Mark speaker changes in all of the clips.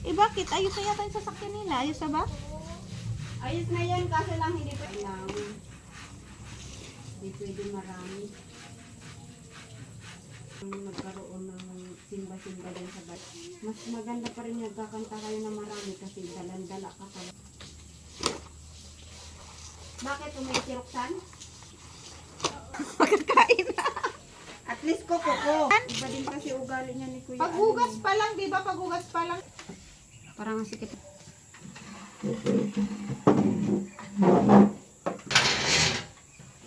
Speaker 1: Eh bakit? Ayos na yata yung sasakyan nila. Ayos na ba?
Speaker 2: Ayos na yan, kaso lang hindi pa lang. Hindi pwede marami. Magkaroon ng simba-simba din sa bahay. Mas maganda pa rin nagkakanta kayo na marami kasi dalan-dala ka pa. Bakit umitiroksan?
Speaker 1: Magkakain na.
Speaker 2: At least ko. Iba din kasi ugali niya ni Kuya.
Speaker 1: Paghugas pa lang, di ba? Paghugas pa lang.
Speaker 2: Parang sikip.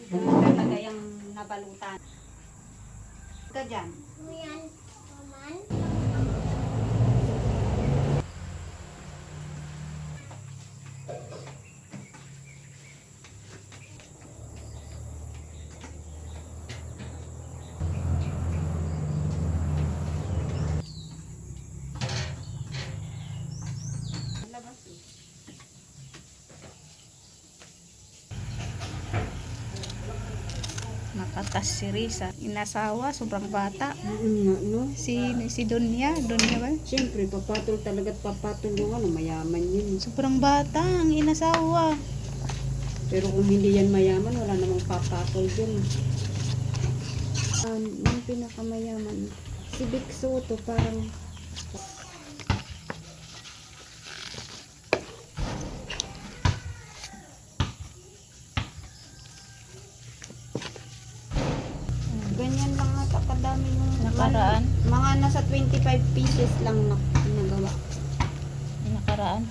Speaker 2: Ganun talaga yung nabalutan. Ka dyan.
Speaker 3: Yan, naman.
Speaker 2: Labas eh.
Speaker 1: Nakatas si Risa. Inasawa, sobrang bata.
Speaker 2: No?
Speaker 1: Si Donya ba?
Speaker 2: Siyempre, papatol talaga't papatol yung ano, mayaman yun.
Speaker 1: Sobrang bata ang inasawa.
Speaker 2: Pero kung hindi yan mayaman, wala namang papatol dyan. Yung pinakamayaman, si Vic Soto, parang ganyan lang ata kadami yung
Speaker 1: Nakaraan?
Speaker 2: mga nasa 25 pieces lang na nagawa.
Speaker 1: Nakaraan,